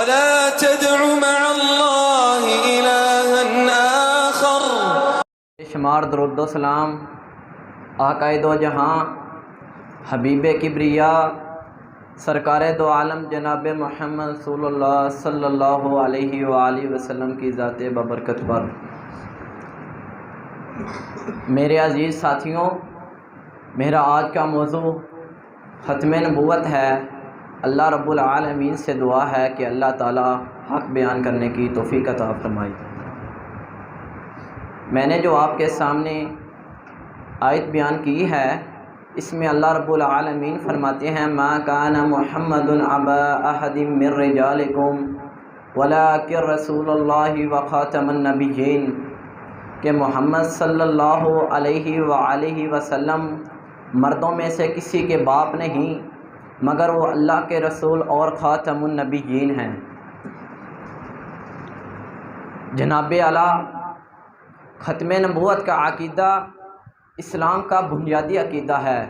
ولا تدع مع الله إلها آخر۔ شمار درود و سلام آقائے دو جہاں حبیب کبریا سرکار دو عالم جناب محمد رسول اللہ صلی اللہ علیہ وآلہ وسلم کی ذات ببرکت پر۔ میرے عزیز ساتھیوں، میرا آج کا موضوع ختم نبوت ہے۔ اللہ رب العالمین سے دعا ہے کہ اللہ تعالی حق بیان کرنے کی توفیق عطا فرمائے۔ میں نے جو آپ کے سامنے آیت بیان کی ہے، اس میں اللہ رب العالمین فرماتے ہیں ما کان محمد ابا احد من رجالکم ولکن رسول اللہ وخاتم النبیین، کہ محمد صلی اللہ علیہ وآلہ وسلم مردوں میں سے کسی کے باپ نہیں مگر وہ اللہ کے رسول اور خاتم النبیین ہیں۔ جناب اعلیٰ، ختم نبوت کا عقیدہ اسلام کا بنیادی عقیدہ ہے۔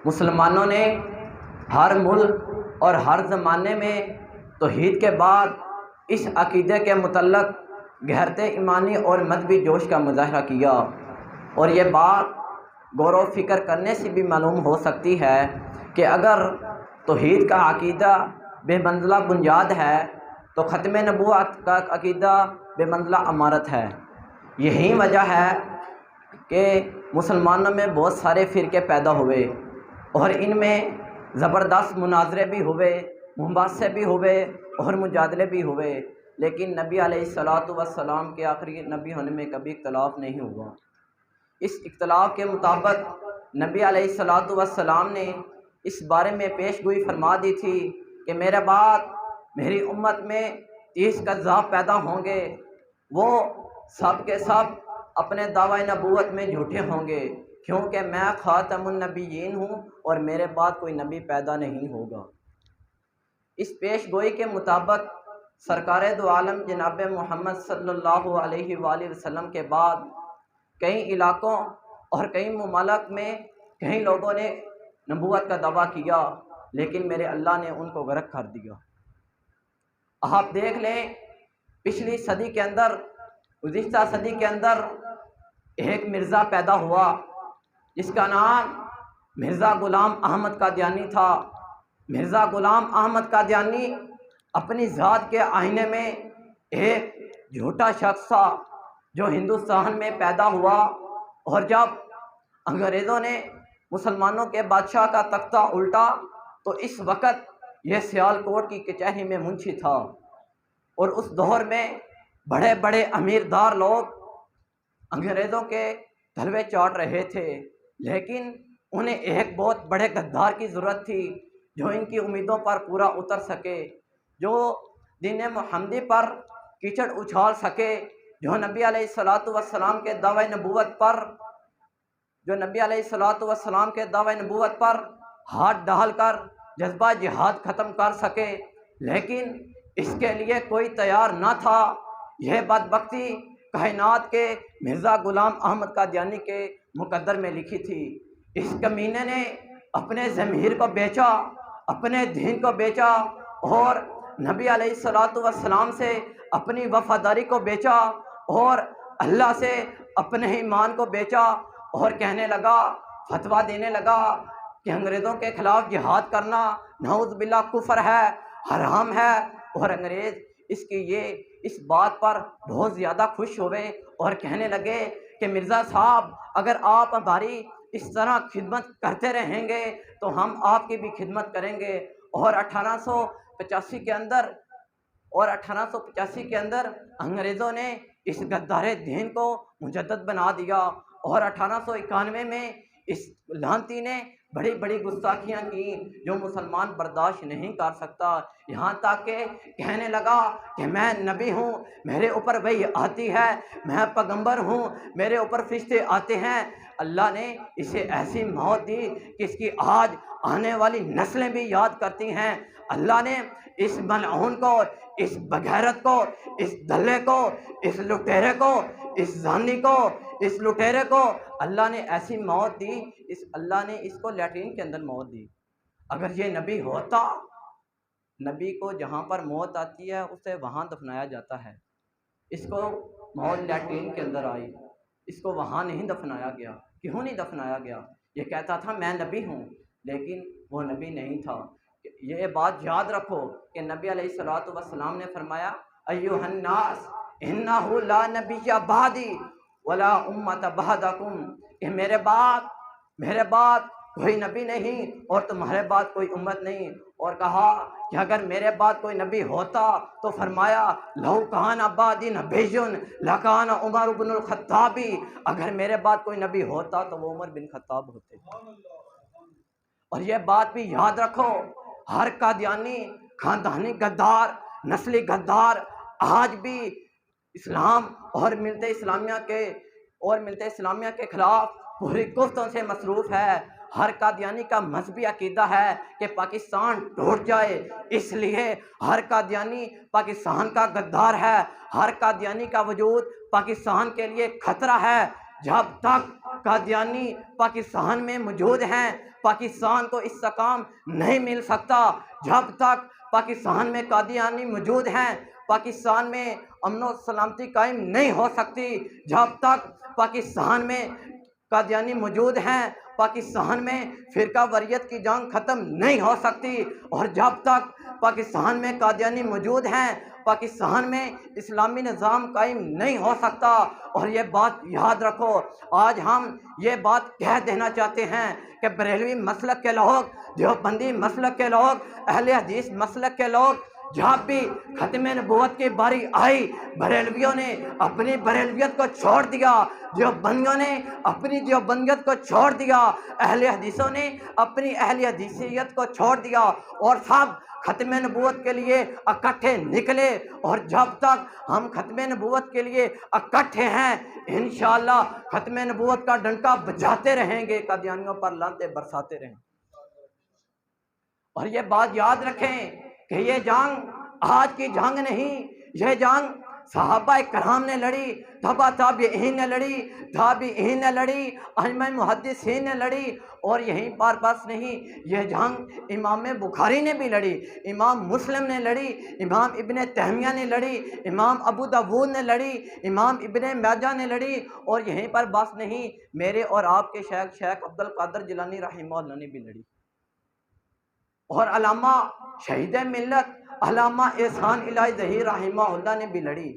مسلمانوں نے ہر ملک اور ہر زمانے میں توحید کے بعد اس عقیدے کے متعلق گہرتے ایمانی اور مذہبی جوش کا مظاہرہ کیا، اور یہ بات غور و فکر کرنے سے بھی معلوم ہو سکتی ہے کہ اگر توحید کا عقیدہ بے منزلہ بنیاد ہے تو ختم نبوت کا عقیدہ بے منزلہ عمارت ہے۔ یہی وجہ ہے کہ مسلمانوں میں بہت سارے فرقے پیدا ہوئے اور ان میں زبردست مناظرے بھی ہوئے، مباحثے بھی ہوئے اور مجادلے بھی ہوئے، لیکن نبی علیہ الصلوۃ والسلام کے آخری نبی ہونے میں کبھی اختلاف نہیں ہوا۔ اس اختلاف کے مطابق نبی علیہ الصلوۃ والسلام نے اس بارے میں پیش گوئی فرما دی تھی کہ میرے بعد میری امت میں 30 کذاب پیدا ہوں گے، وہ سب کے سب اپنے دعوی نبوت میں جھوٹے ہوں گے، کیونکہ میں خاتم النبیین ہوں اور میرے بعد کوئی نبی پیدا نہیں ہوگا۔ اس پیش گوئی کے مطابق سرکار دو عالم جناب محمد صلی اللہ علیہ وآلہ وسلم کے بعد کئی علاقوں اور کئی ممالک میں کئی لوگوں نے نبوت کا دعویٰ کیا، لیکن میرے اللہ نے ان کو غرق کر دیا۔ آپ دیکھ لیں، پچھلی صدی کے اندر، گزشتہ صدی کے اندر ایک مرزا پیدا ہوا جس کا نام مرزا غلام احمد قادیانی تھا۔ مرزا غلام احمد قادیانی اپنی ذات کے آئینے میں ایک جھوٹا شخص تھا جو ہندوستان میں پیدا ہوا، اور جب انگریزوں نے مسلمانوں کے بادشاہ کا تختہ الٹا تو اس وقت یہ سیالکوٹ کی کچہری میں منشی تھا، اور اس دور میں بڑے بڑے امیردار لوگ انگریزوں کے تلوے چاٹ رہے تھے، لیکن انہیں ایک بہت بڑے غدار کی ضرورت تھی جو ان کی امیدوں پر پورا اتر سکے، جو دین محمدی پر کیچڑ اچھال سکے، جو نبی علیہ الصلوۃ والسلام کے دعوی نبوت پر ہاتھ ڈال کر جذبہ جہاد ختم کر سکے، لیکن اس کے لیے کوئی تیار نہ تھا۔ یہ بدبختی کائنات کے مرزا غلام احمد قادیانی کے مقدر میں لکھی تھی۔ اس کمینے نے اپنے ضمیر کو بیچا، اپنے دین کو بیچا، اور نبی علیہ الصلوۃ والسلام سے اپنی وفاداری کو بیچا، اور اللہ سے اپنے ایمان کو بیچا، اور کہنے لگا، فتویٰ دینے لگا کہ انگریزوں کے خلاف جہاد کرنا نعوذ باللہ کفر ہے، حرام ہے، اور انگریز اس بات پر بہت زیادہ خوش ہوئے اور کہنے لگے کہ مرزا صاحب، اگر آپ ہماری اس طرح خدمت کرتے رہیں گے تو ہم آپ کی بھی خدمت کریں گے۔ اور 1885 کے اندر انگریزوں نے اس غدار دین کو مجدد بنا دیا، اور 1891 میں اس لعنتی نے بڑی بڑی گستاخیاں کی جو مسلمان برداشت نہیں کر سکتا، یہاں تک کہ کہنے لگا کہ میں نبی ہوں، میرے اوپر وحی آتی ہے، میں پیغمبر ہوں، میرے اوپر فرشتے آتے ہیں۔ اللہ نے اسے ایسی موت دی کہ اس کی آج آنے والی نسلیں بھی یاد کرتی ہیں۔ اللہ نے اس ملعون کو، اس بغیرت کو، اس دلے کو، اس لٹیرے کو، اس زانی کو، اس لٹیرے کو اللہ نے ایسی موت دی، اللہ نے اس کو لیٹرین کے اندر موت دی۔ اگر یہ نبی ہوتا نبی کو جہاں پر موت آتی ہے اسے وہاں دفنایا جاتا ہے۔ اس کو موت لیٹرین کے اندر آئی، اس کو وہاں نہیں دفنایا گیا۔ کیوں نہیں دفنایا گیا؟ یہ کہتا تھا میں نبی ہوں، لیکن وہ نبی نہیں تھا۔ یہ بات یاد رکھو کہ نبی علیہ الصلوۃ والسلام نے فرمایا ایھا الناس انہ لا نبی بعدی ولا امت بعدکم، کہ میرے بعد کوئی نبی نہیں اور تمہارے بعد کوئی امت نہیں۔ اور کہا کہ اگر میرے بعد کوئی نبی ہوتا تو فرمایا لو کان بعدی نبی لکان عمر بن الخطاب، اگر میرے بعد کوئی نبی ہوتا تو وہ عمر بن خطاب ہوتے۔ اور یہ بات بھی یاد رکھو، ہر قادیانی خاندانی غدار، نسلی غدار آج بھی اسلام اور ملت اسلامیہ کے خلاف پوری گفتوں سے مصروف ہے۔ ہر قادیانی کا مذہبی عقیدہ ہے کہ پاکستان ٹوٹ جائے، اس لیے ہر قادیانی پاکستان کا غدار ہے۔ ہر قادیانی کا وجود پاکستان کے لیے خطرہ ہے۔ جب تک قادیانی پاکستان میں موجود ہیں پاکستان کو استحکام نہیں مل سکتا۔ جب تک پاکستان میں قادیانی موجود ہیں پاکستان میں امن و سلامتی قائم نہیں ہو سکتی۔ جب تک پاکستان میں قادیانی موجود ہیں پاکستان میں فرقہ واریت کی جنگ ختم نہیں ہو سکتی۔ اور جب تک پاکستان میں قادیانی موجود ہیں پاکستان میں اسلامی نظام قائم نہیں ہو سکتا۔ اور یہ بات یاد رکھو، آج ہم یہ بات کہہ دینا چاہتے ہیں کہ بریلوی مسلک کے لوگ، دیوبندی مسلک کے لوگ، اہل حدیث مسلک کے لوگ، جب بھی ختم نبوت کی باری آئی بریلویوں نے اپنی بریلویت کو چھوڑ دیا، دیوبندیوں نے اپنی دیوبندیت کو چھوڑ دیا، اہل حدیثوں نے اپنی اہل حدیثیت کو چھوڑ دیا، اور سب ختم نبوت کے لیے اکٹھے نکلے۔ اور جب تک ہم ختم نبوت کے لیے اکٹھے ہیں انشاءاللہ ختم نبوت کا ڈنکا بجاتے رہیں گے، قادیانیوں پر لعنتیں برساتے رہیں گے۔ اور یہ بات یاد رکھیں کہ یہ جنگ آج کی جنگ نہیں، یہ جنگ صحابہ کرام نے لڑی، تبع تابعین نے لڑی، تابعین نے لڑی، ائمہ محدثین نے لڑی، اور یہیں پر بس نہیں، یہ جنگ امام بخاری نے بھی لڑی، امام مسلم نے لڑی، امام ابن تیمیہ نے لڑی، امام ابو داؤد نے لڑی، امام ابن ماجہ نے لڑی، اور یہیں پر بس نہیں، میرے اور آپ کے شیخ عبد القادر جیلانی رحمہ اللہ نے بھی لڑی، اور علامہ شہید ملت علامہ احسان الہی ظہیر رحمہ اللہ نے بھی لڑی۔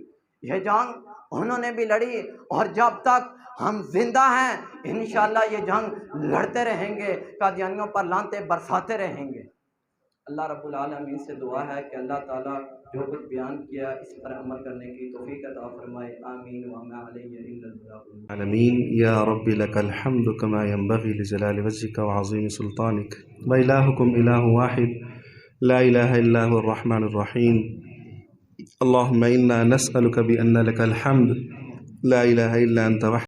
یہ جنگ انہوں نے بھی لڑی، اور جب تک ہم زندہ ہیں انشاءاللہ یہ جنگ لڑتے رہیں گے، قادیانیوں پر لعنتیں برساتے رہیں گے۔ اللہ رب العالمین سے دعا ہے کہ اللہ تعالیٰ جو کچھ بیان کیا اس پر عمل کرنے کی توفیق عطا فرمائے، آمین وما علیہ الا البلاغ العالمین۔ یا رب لک الحمد کما ينبغی لجلال وجهک وعظیم سلطانک، وإلہکم الہ واحد لا الہ الا هو الرحمن الرحیم۔ اللہم انا نسألک بأن لک الحمد لا الہ الا انت وحدک